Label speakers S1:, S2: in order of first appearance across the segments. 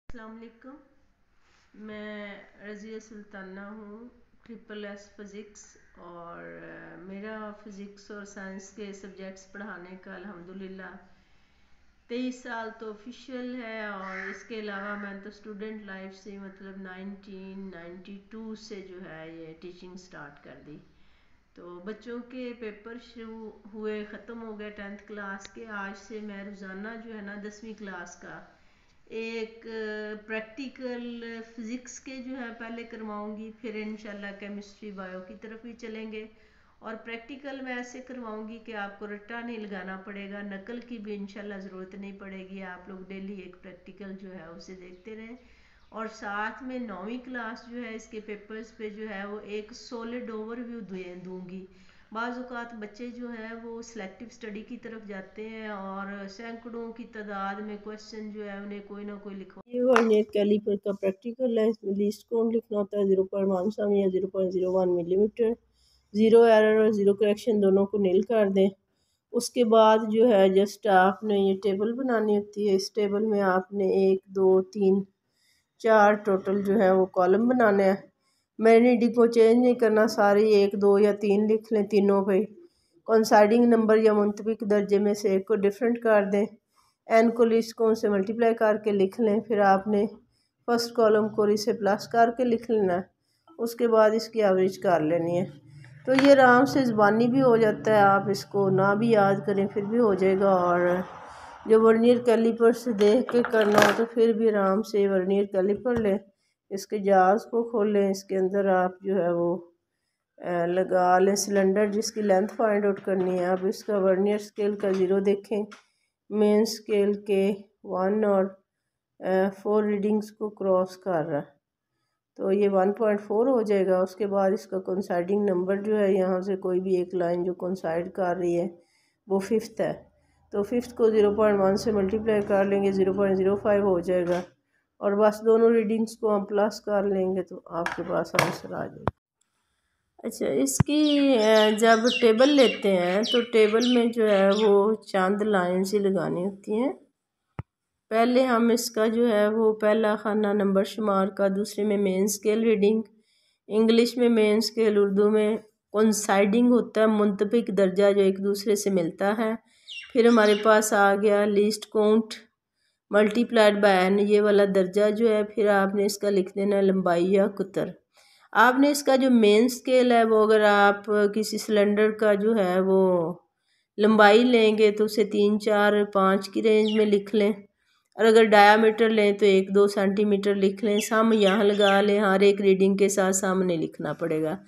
S1: अस्सलाम वालेकुम। मैं रज़िया सुल्ताना हूँ, SSS फ़िज़िक्स और मेरा फ़िज़िक्स और साइंस के सब्जेक्ट्स पढ़ाने का अल्हम्दुलिल्लाह 23 साल तो ऑफिशियल है। और इसके अलावा मैंने तो स्टूडेंट लाइफ से मतलब 1992 से जो है ये टीचिंग स्टार्ट कर दी। तो बच्चों के पेपर शुरू हुए, ख़त्म हो गए 10th क्लास के। आज से मैं रोज़ाना जो है ना 10वीं क्लास का एक प्रैक्टिकल फिज़िक्स के जो है पहले करवाऊंगी, फिर इंशाल्लाह केमिस्ट्री बायो की तरफ भी चलेंगे। और प्रैक्टिकल मैं ऐसे करवाऊंगी कि आपको रट्टा नहीं लगाना पड़ेगा, नकल की भी इंशाल्लाह ज़रूरत नहीं पड़ेगी। आप लोग डेली एक प्रैक्टिकल जो है उसे देखते रहें। और साथ में 9वीं क्लास जो है इसके पेपर्स पे जो है वो एक सॉलिड ओवरव्यू दूंगी। बाज़ बच्चे जो हैं वो सिलेक्टिव स्टडी की तरफ जाते हैं और सैकड़ों की तादाद में क्वेश्चन जो है उन्हें कोई ना कोई लिखवा। ये वर्नियर कैलिपर का प्रैक्टिकल है। इसमें लीस्ट काउंट लिखना होता है 0.17 या 0.01 मिलीमीटर। ज़ीरो एरर और ज़ीरो करेक्शन दोनों को नील कर दें। उसके बाद जो है जस्ट आपने ये टेबल बनानी होती है। इस टेबल में आपने 1 2 3 4 टोटल जो है वो कॉलम बनाने हैं। मैंने डी को चेंज नहीं करना, सारी 1 2 या 3 लिख लें। तीनों पे कोइंसाइडिंग नंबर या मुंतबिक दर्जे में से एक को डिफरेंट कर दें। एन को लीस्ट काउंट से मल्टीप्लाई करके लिख लें। फिर आपने फर्स्ट कॉलम को इसे प्लस करके लिख लेना है। उसके बाद इसकी एवरेज कर लेनी है। तो ये आराम से ज़बानी भी हो जाता है, आप इसको ना भी याद करें फिर भी हो जाएगा। और जो वर्नियर कैलिपर से देख के करना हो तो फिर भी आराम से वर्नियर कैलिपर लें, इसके जार्स को खोलें, इसके अंदर आप जो है वो लगा लें सिलेंडर जिसकी लेंथ फाइंड आउट करनी है। अब इसका वर्नियर स्केल का 0 देखें, मेन स्केल के 1 और 4 रीडिंग्स को क्रॉस कर रहा है तो ये 1.4 हो जाएगा। उसके बाद इसका कोइंसाइडिंग नंबर जो है, यहाँ से कोई भी एक लाइन जो कोइंसाइड कर रही है वो 5th है। तो 5th को 0.1 से मल्टीप्लाई कर लेंगे, 0.05 हो जाएगा। और बस दोनों रीडिंग्स को हम प्लस कर लेंगे तो आपके पास आंसर आ जाएगा। अच्छा, इसकी जब टेबल लेते हैं तो टेबल में जो है वो चंद लाइन्स ही लगानी होती हैं। पहले हम इसका जो है वो पहला खाना नंबर शुमार का, दूसरे में मेन स्केल रीडिंग, इंग्लिश में मेन स्केल, उर्दू में कोइंसाइडिंग होता है मुंतबिक दर्जा जो एक दूसरे से मिलता है। फिर हमारे पास आ गया least count multiplied by N, ये वाला दर्जा जो है। फिर आपने इसका लिख देना लंबाई या कुतर। आपने इसका जो मेन स्केल है वो अगर आप किसी सिलेंडर का जो है वो लंबाई लेंगे तो उसे 3 4 5 की रेंज में लिख लें। और अगर डायामीटर लें तो 1 2 सेंटीमीटर लिख लें। सम यहाँ लगा लें, हर एक रीडिंग के साथ सामने लिखना पड़ेगा।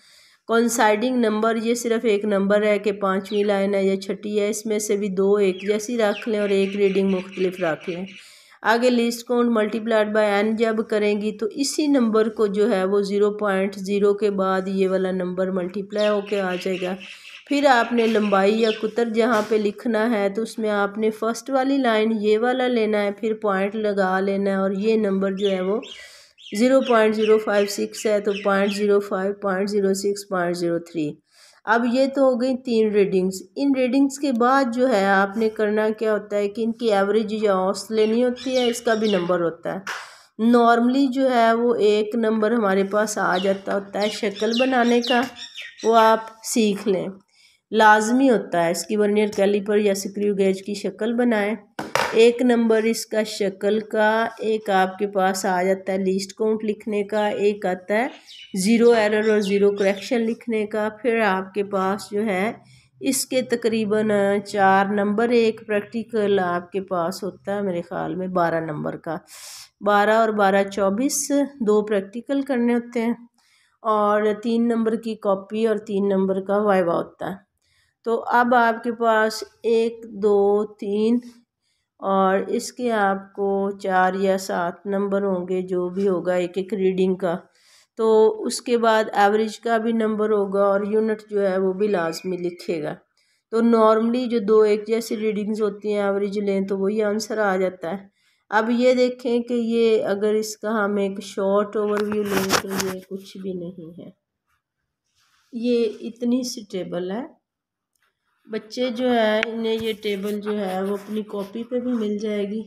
S1: कोइंसाइडिंग नंबर ये सिर्फ एक नंबर है कि 5वीं लाइन है या 6ठी है, इसमें से भी 2 एक जैसी रख लें और एक रीडिंग मुख्तलिफ रख लें। आगे least count multiplied by N जब करेंगी तो इसी नंबर को जो है वो 0.0 के बाद ये वाला नंबर मल्टीप्लाई होके आ जाएगा। फिर आपने लंबाई या कुतर जहाँ पे लिखना है तो उसमें आपने फर्स्ट वाली लाइन ये वाला लेना है, फिर पॉइंट लगा लेना है। और ये नंबर जो है वो 0.056 है तो 0.05 0.06 0.03। अब ये तो हो गई 3 रीडिंग्स। इन रीडिंग्स के बाद जो है आपने करना क्या होता है कि इनकी एवरेज या औस लेनी होती है, इसका भी नंबर होता है। नॉर्मली जो है वो एक नंबर हमारे पास आ जाता होता है शक्ल बनाने का, वो आप सीख लें, लाजमी होता है। इसकी वर्नियर कैलिपर या स्क्रू गेज की शक्ल बनाएं। एक नंबर इसका शक्ल का, एक आपके पास आ जाता है लीस्ट काउंट लिखने का, एक आता है 0 एरर और 0 करेक्शन लिखने का। फिर आपके पास जो है इसके तकरीबन 4 नंबर, एक प्रैक्टिकल आपके पास होता है मेरे ख़्याल में 12 नंबर का। 12 और 12 24, 2 प्रैक्टिकल करने होते हैं और 3 नंबर की कॉपी और 3 नंबर का वाइवा होता है। तो अब आपके पास 1 2 3 और इसके आपको 4 या 7 नंबर होंगे, जो भी होगा एक एक रीडिंग का। तो उसके बाद एवरेज का भी नंबर होगा और यूनिट जो है वो भी लाजमी लिखेगा। तो नॉर्मली जो 2 एक जैसी रीडिंग्स होती हैं एवरेज लें तो वही आंसर आ जाता है। अब ये देखें कि ये अगर इसका हम एक शॉर्ट ओवरव्यू लें तो ये कुछ भी नहीं है, ये इतनी सी टेबल है। बच्चे जो है इन्हें ये टेबल जो है वो अपनी कॉपी पे भी मिल जाएगी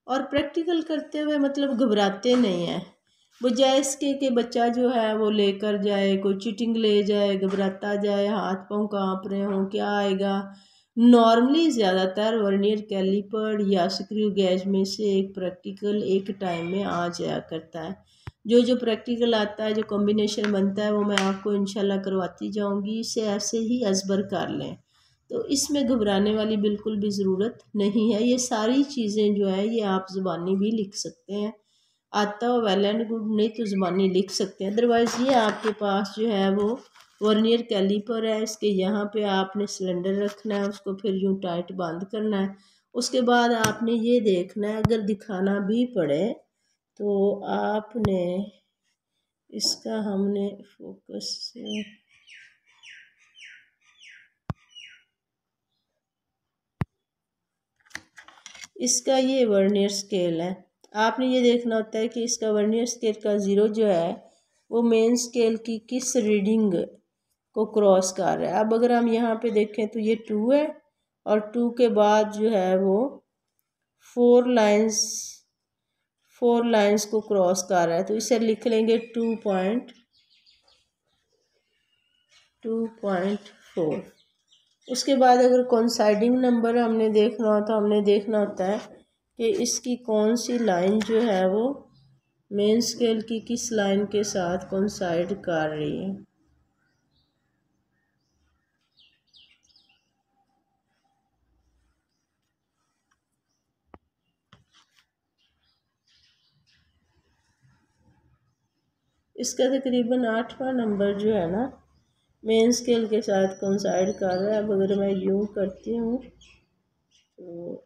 S1: और प्रैक्टिकल करते हुए मतलब घबराते नहीं हैं। बजाय इसके कि बच्चा जो है वो लेकर जाए, कोई चीटिंग ले जाए, घबराता जाए, हाथ पाँव काँप रहे हों, क्या आएगा। नॉर्मली ज़्यादातर वर्नियर कैलिपर या स्क्रू गेज में से एक प्रैक्टिकल एक टाइम में आ जाया करता है। जो प्रैक्टिकल आता है, जो कॉम्बिनेशन बनता है, वो मैं आपको इंशाल्लाह करवाती जाऊंगी। इसे ऐसे ही अजबर कर लें, तो इसमें घबराने वाली बिल्कुल भी ज़रूरत नहीं है। ये सारी चीज़ें जो है ये आप ज़ुबानी भी लिख सकते हैं। आता हो वेल एंड गुड, नहीं तो ज़ुबानी लिख सकते हैं। अदरवाइज़ ये आपके पास जो है वो वर्नियर कैलिपर है, इसके यहाँ पे आपने सिलेंडर रखना है, उसको फिर यूँ टाइट बंद करना है। उसके बाद आपने ये देखना है, अगर दिखाना भी पड़े तो आपने इसका हमने फोकस से इसका ये वर्नियर स्केल है। आपने ये देखना होता है कि इसका वर्नियर स्केल का ज़ीरो जो है वो मेन स्केल की किस रीडिंग को क्रॉस कर रहा है। अब अगर हम यहाँ पे देखें तो ये 2 है और 2 के बाद जो है वो 4 लाइंस को क्रॉस कर रहा है, तो इसे लिख लेंगे 2.4। उसके बाद अगर कोइंसाइडिंग नंबर हमने देखना हो तो हमने देखना होता है कि इसकी कौन सी लाइन जो है वो मेन स्केल की किस लाइन के साथ कोइंसाइड कर रही है। इसका तकरीबन 8वां नंबर जो है ना मेन स्केल के साथ कोइंसाइड कर रहा है। अब अगर मैं यूँ करती हूँ तो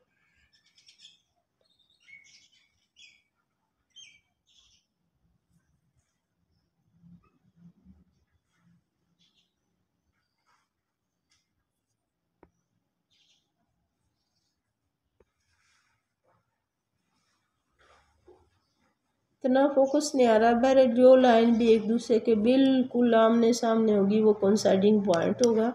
S1: इतना फोकस नहीं आ रहा। पर जो लाइन भी एक दूसरे के बिल्कुल आमने सामने होगी वो कोइंसाइडिंग पॉइंट होगा।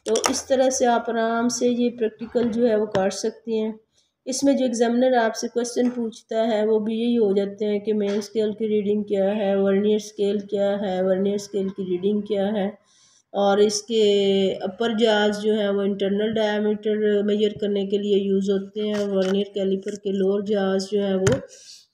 S1: तो इस तरह से आप आराम से ये प्रैक्टिकल जो है वो कर सकती हैं। इसमें जो एग्जामिनर आपसे क्वेश्चन पूछता है वो भी यही हो जाते हैं कि मेन स्केल की रीडिंग क्या है, वर्नियर स्केल क्या है, वर्नियर स्केल की रीडिंग क्या है, और इसके अपर जाज जो है वो इंटरनल डायमीटर मेजर करने के लिए यूज़ होते हैं। वर्नियर कैलिपर के लोअर जाज जो है वो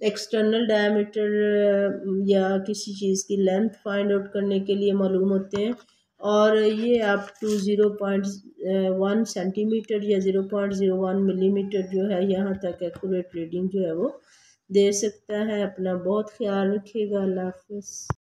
S1: एक्सटर्नल डायमीटर या किसी चीज़ की लेंथ फाइंड आउट करने के लिए मालूम होते हैं। और ये अप टू 0.1 सेंटीमीटर या 0.01 मिलीमीटर जो है यहाँ तक एक्यूरेट रीडिंग जो है वो दे सकता है। अपना बहुत ख्याल रखिएगा। अल्लाह हाफिज़।